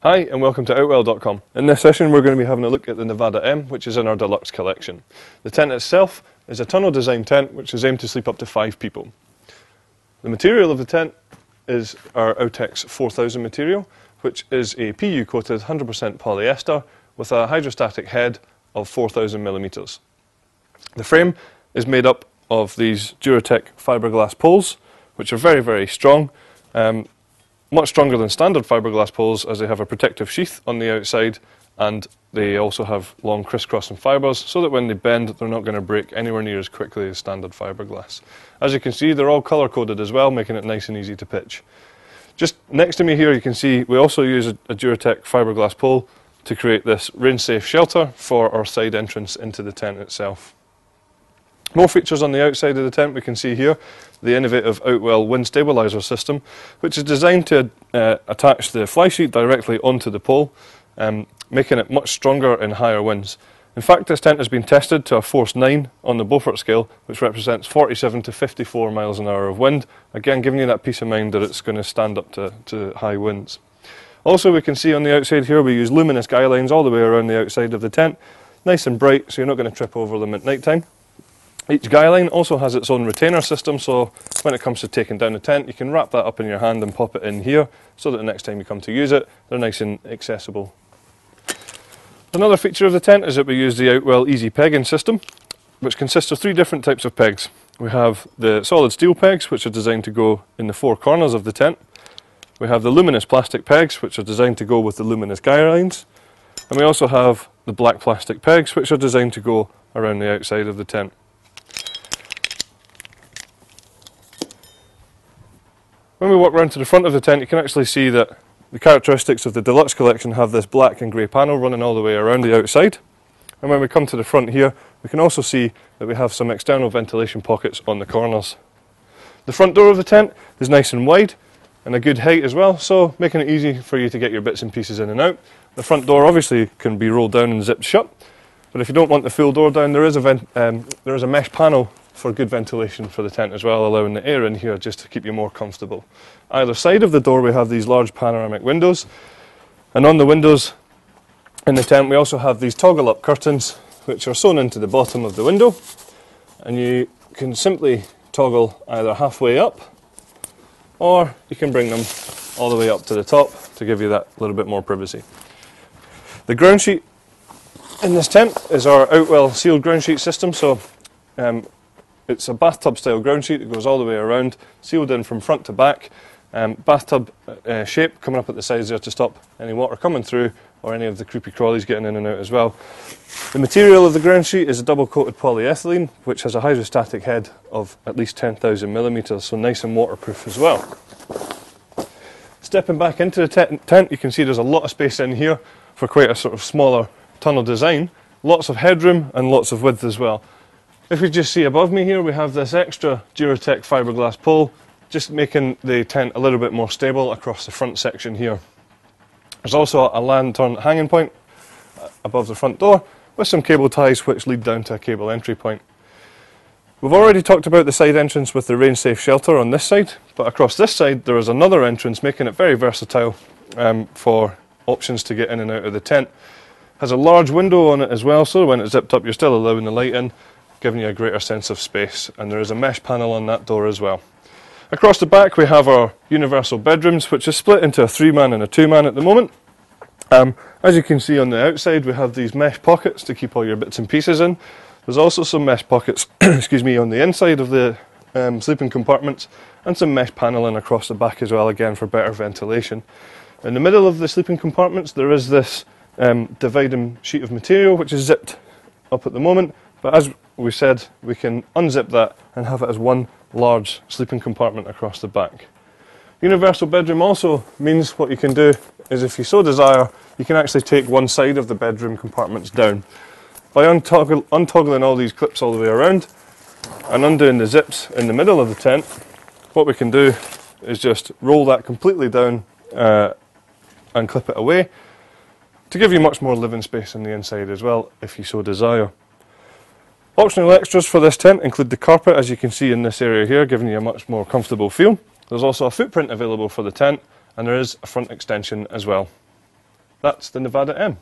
Hi and welcome to Outwell.com. In this session we're going to be having a look at the Nevada M, which is in our deluxe collection. The tent itself is a tunnel design tent which is aimed to sleep up to 5 people. The material of the tent is our Outex 4000 material, which is a PU coated 100% polyester with a hydrostatic head of 4000 millimeters. The frame is made up of these Duratec fiberglass poles, which are very, very strong. Much stronger than standard fiberglass poles, as they have a protective sheath on the outside, and they also have long crisscrossing fibres so that when they bend they're not going to break anywhere near as quickly as standard fiberglass. As you can see, they're all colour coded as well, making it nice and easy to pitch. Just next to me here you can see we also use a Duratec fiberglass pole to create this rain safe shelter for our side entrance into the tent itself. More features on the outside of the tent we can see here. The innovative Outwell wind stabiliser system, which is designed to attach the fly sheet directly onto the pole, making it much stronger in higher winds. In fact, this tent has been tested to a force 9 on the Beaufort scale, which represents 47 to 54 miles an hour of wind, again giving you that peace of mind that it's going to stand up to high winds. Also, we can see on the outside here we use luminous guy lines all the way around the outside of the tent, nice and bright so you're not going to trip over them at night time. Each guy line also has its own retainer system, so when it comes to taking down the tent you can wrap that up in your hand and pop it in here so that the next time you come to use it they're nice and accessible. Another feature of the tent is that we use the Outwell easy pegging system, which consists of 3 different types of pegs. We have the solid steel pegs, which are designed to go in the 4 corners of the tent. We have the luminous plastic pegs, which are designed to go with the luminous guy lines. And we also have the black plastic pegs, which are designed to go around the outside of the tent. When we walk round to the front of the tent you can actually see that the characteristics of the deluxe collection have this black and grey panel running all the way around the outside. And when we come to the front here we can also see that we have some external ventilation pockets on the corners. The front door of the tent is nice and wide and a good height as well, so making it easy for you to get your bits and pieces in and out. The front door obviously can be rolled down and zipped shut, but if you don't want the full door down there is a mesh panel for good ventilation for the tent as well, allowing the air in here just to keep you more comfortable. Either side of the door we have these large panoramic windows, and on the windows in the tent we also have these toggle up curtains which are sewn into the bottom of the window, and you can simply toggle either halfway up or you can bring them all the way up to the top to give you that little bit more privacy. The ground sheet in this tent is our Outwell sealed ground sheet system, so it's a bathtub style ground sheet that goes all the way around, sealed in from front to back, bathtub shape coming up at the sides there to stop any water coming through or any of the creepy crawlies getting in and out as well. The material of the ground sheet is a double coated polyethylene which has a hydrostatic head of at least 10,000 millimeters, so nice and waterproof as well. Stepping back into the tent you can see there's a lot of space in here for quite a sort of smaller tunnel design, lots of headroom and lots of width as well. If we just see above me here we have this extra Duratec fiberglass pole, just making the tent a little bit more stable across the front section here. There's also a lantern hanging point above the front door with some cable ties which lead down to a cable entry point. We've already talked about the side entrance with the rain safe shelter on this side, but across this side there is another entrance making it very versatile for options to get in and out of the tent. Has a large window on it as well, so when it's zipped up you're still allowing the light in, giving you a greater sense of space, and there is a mesh panel on that door as well. Across the back we have our universal bedrooms, which is split into a 3-man and a 2-man at the moment. As you can see on the outside we have these mesh pockets to keep all your bits and pieces in. There's also some mesh pockets excuse me, on the inside of the sleeping compartments, and some mesh panelling across the back as well, again for better ventilation. In the middle of the sleeping compartments there is this dividing sheet of material which is zipped up at the moment, but as we said we can unzip that and have it as one large sleeping compartment across the back. Universal bedroom also means what you can do is, if you so desire, you can actually take one side of the bedroom compartments down. By untoggling all these clips all the way around and undoing the zips in the middle of the tent, what we can do is just roll that completely down and clip it away to give you much more living space on the inside as well, if you so desire. Optional extras for this tent include the carpet, as you can see in this area here, giving you a much more comfortable feel. There's also a footprint available for the tent, and there is a front extension as well. That's the Nevada M.